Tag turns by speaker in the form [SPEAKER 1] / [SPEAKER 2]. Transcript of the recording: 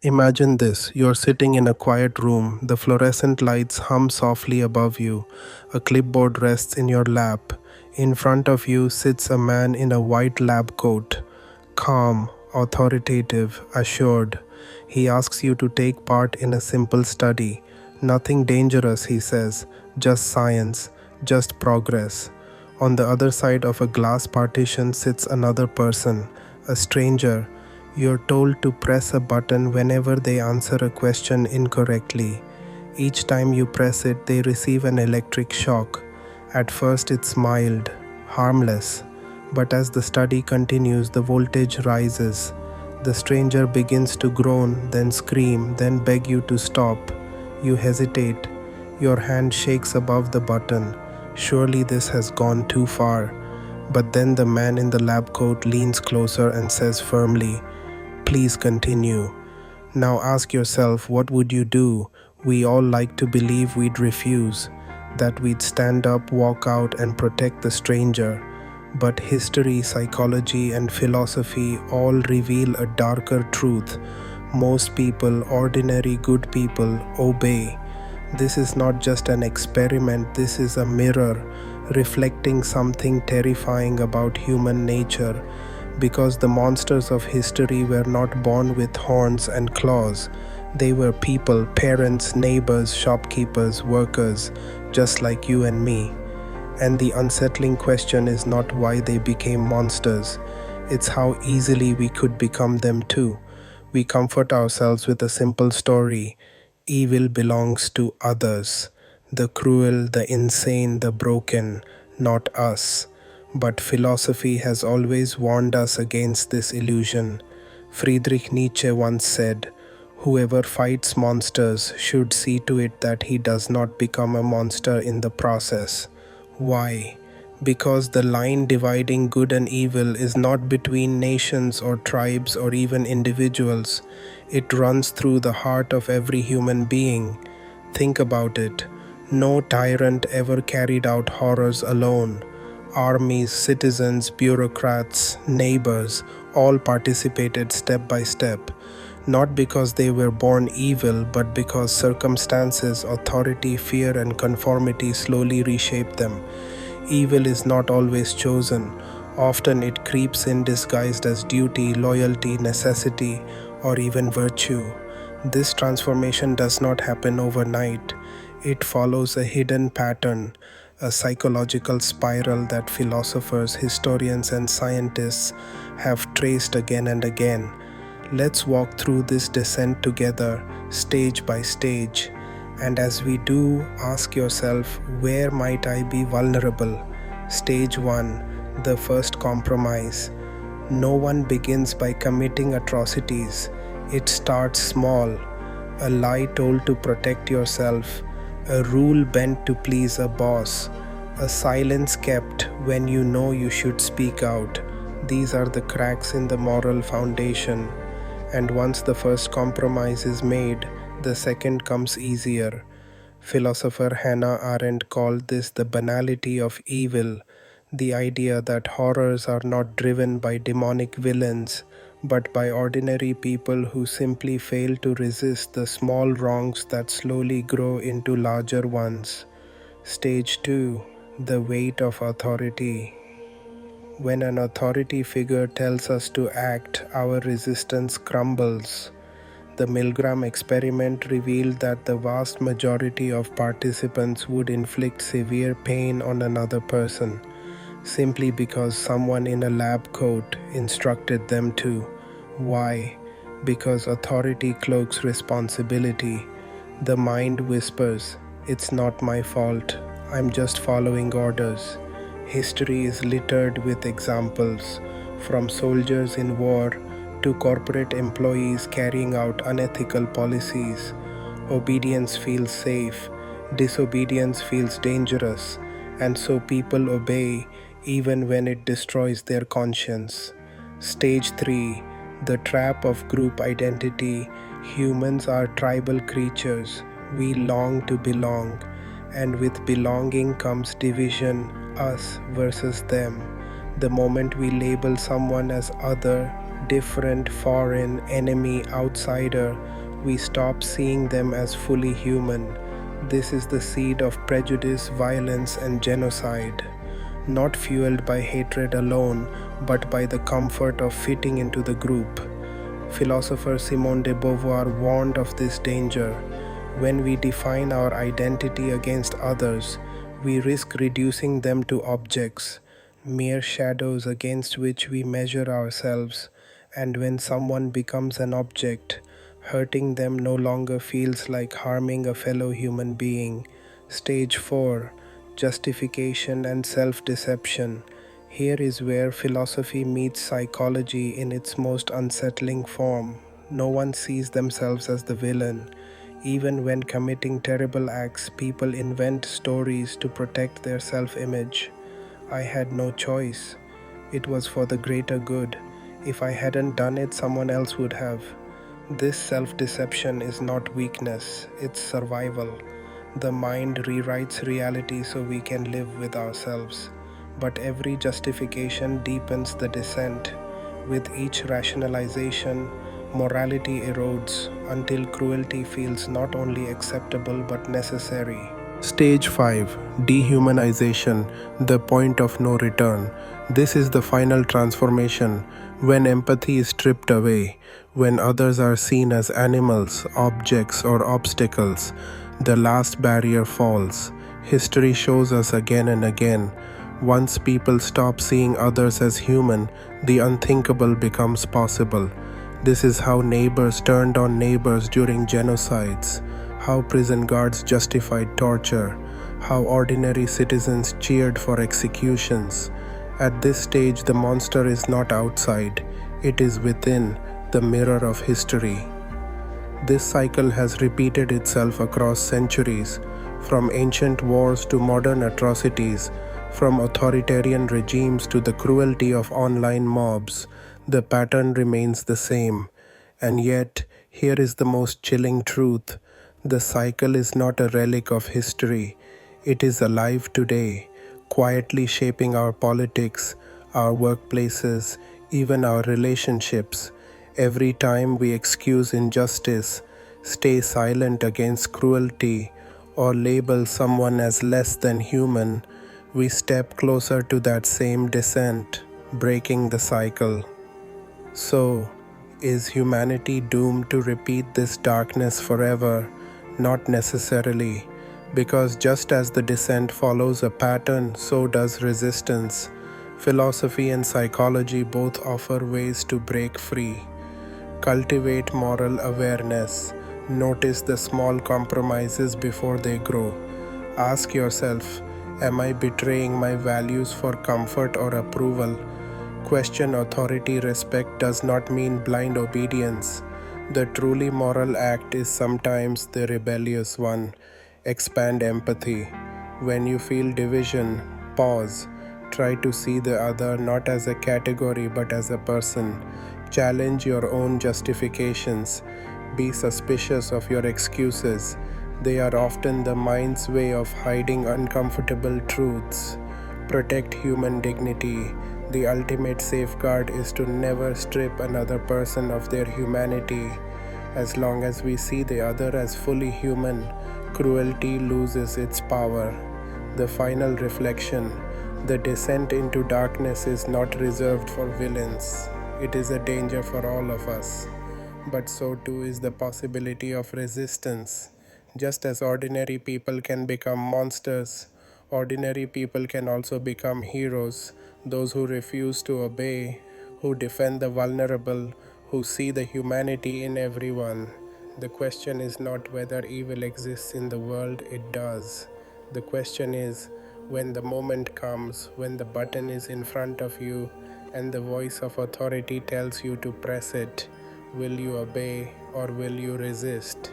[SPEAKER 1] Imagine this, you're sitting in a quiet room, the fluorescent lights hum softly above you, a clipboard rests in your lap. In front of you sits a man in a white lab coat, calm, authoritative, assured. He asks you to take part in a simple study. Nothing dangerous, he says, just science, just progress. On the other side of a glass partition sits another person, a stranger. You're told to press a button whenever they answer a question incorrectly. Each time you press it, they receive an electric shock. At first, it's mild, harmless, but as the study continues, the voltage rises. The stranger begins to groan, then scream, then beg you to stop. You hesitate. Your hand shakes above the button. Surely this has gone too far. But then the man in the lab coat leans closer and says firmly, "Please continue." Now ask yourself, what would you do? We all like to believe we'd refuse, that we'd stand up, walk out, and protect the stranger. But history, psychology, and philosophy all reveal a darker truth. Most people, ordinary good people, obey. This is not just an experiment, this is a mirror reflecting something terrifying about human nature. Because the monsters of history were not born with horns and claws. They were people, parents, neighbors, shopkeepers, workers, just like you and me. And the unsettling question is not why they became monsters, it's how easily we could become them too. We comfort ourselves with a simple story. Evil belongs to others, the cruel, the insane, the broken, not us. But philosophy has always warned us against this illusion. Friedrich Nietzsche once said, "Whoever fights monsters should see to it that he does not become a monster in the process." Why? Because the line dividing good and evil is not between nations or tribes or even individuals. It runs through the heart of every human being. Think about it. No tyrant ever carried out horrors alone. Armies, citizens, bureaucrats, neighbors all participated step by step, not because they were born evil, but because circumstances, authority, fear, and conformity slowly reshaped them. Evil is not always chosen. Often it creeps in disguised as duty, loyalty, necessity, or even virtue. This transformation does not happen overnight. It follows a hidden pattern, a psychological spiral that philosophers, historians, and scientists have traced again and again. Let's walk through this descent together, stage by stage. And as we do, ask yourself, where might I be vulnerable? Stage 1, the first compromise. No one begins by committing atrocities. It starts small. A lie told to protect yourself, a rule bent to please a boss, a silence kept when you know you should speak out. These are the cracks in the moral foundation. And once the first compromise is made, the second comes easier. Philosopher Hannah Arendt called this the banality of evil, the idea that horrors are not driven by demonic villains, but by ordinary people who simply fail to resist the small wrongs that slowly grow into larger ones. Stage 2, the weight of authority. When an authority figure tells us to act, our resistance crumbles. The Milgram experiment revealed that the vast majority of participants would inflict severe pain on another person, simply because someone in a lab coat instructed them to. Why? Because authority cloaks responsibility. The mind whispers, "It's not my fault, I'm just following orders." History is littered with examples, from soldiers in war to corporate employees carrying out unethical policies. Obedience feels safe, disobedience feels dangerous, and so people obey even when it destroys their conscience. Stage 3, the trap of group identity. Humans are tribal creatures. We long to belong, and with belonging comes division, us versus them. The moment we label someone as other, different, foreign, enemy, outsider, we stop seeing them as fully human. This is the seed of prejudice, violence, and genocide, not fueled by hatred alone, but by the comfort of fitting into the group. Philosopher Simone de Beauvoir warned of this danger. When we define our identity against others, we risk reducing them to objects, mere shadows against which we measure ourselves. And when someone becomes an object, hurting them no longer feels like harming a fellow human being. Stage 4: Justification and Self Deception. Here is where philosophy meets psychology in its most unsettling form. No one sees themselves as the villain. Even when committing terrible acts, people invent stories to protect their self image. I had no choice. It was for the greater good. If I hadn't done it, someone else would have. This self deception is not weakness, it's survival. The mind rewrites reality so we can live with ourselves. But every justification deepens the descent. With each rationalization, morality erodes until cruelty feels not only acceptable but necessary. Stage 5: Dehumanization, the point of no return. This is the final transformation, when empathy is stripped away, when others are seen as animals, objects, or obstacles. The last barrier falls. History shows us again and again. Once people stop seeing others as human, the unthinkable becomes possible. This is how neighbors turned on neighbors during genocides, how prison guards justified torture, how ordinary citizens cheered for executions. At this stage, the monster is not outside, it is within, the mirror of history. This cycle has repeated itself across centuries, from ancient wars to modern atrocities, from authoritarian regimes to the cruelty of online mobs. The pattern remains the same. And yet, here is the most chilling truth. The cycle is not a relic of history. It is alive today, quietly shaping our politics, our workplaces, even our relationships. Every time we excuse injustice, stay silent against cruelty, or label someone as less than human, we step closer to that same descent, breaking the cycle. So, is humanity doomed to repeat this darkness forever? Not necessarily, because just as the descent follows a pattern, so does resistance. Philosophy and psychology both offer ways to break free. Cultivate moral awareness. Notice the small compromises before they grow. Ask yourself, am I betraying my values for comfort or approval? Question authority. Respect does not mean blind obedience. The truly moral act is sometimes the rebellious one. Expand empathy. When you feel division, pause. Try to see the other not as a category but as a person. Challenge your own justifications. Be suspicious of your excuses. They are often the mind's way of hiding uncomfortable truths. Protect human dignity. The ultimate safeguard is to never strip another person of their humanity. As long as we see the other as fully human, cruelty loses its power. The final reflection: the descent into darkness is not reserved for villains. It is a danger for all of us. But so too is the possibility of resistance. Just as ordinary people can become monsters, ordinary people can also become heroes, those who refuse to obey, who defend the vulnerable, who see the humanity in everyone. The question is not whether evil exists in the world, it does. The question is, when the moment comes, when the button is in front of you and the voice of authority tells you to press it, will you obey or will you resist?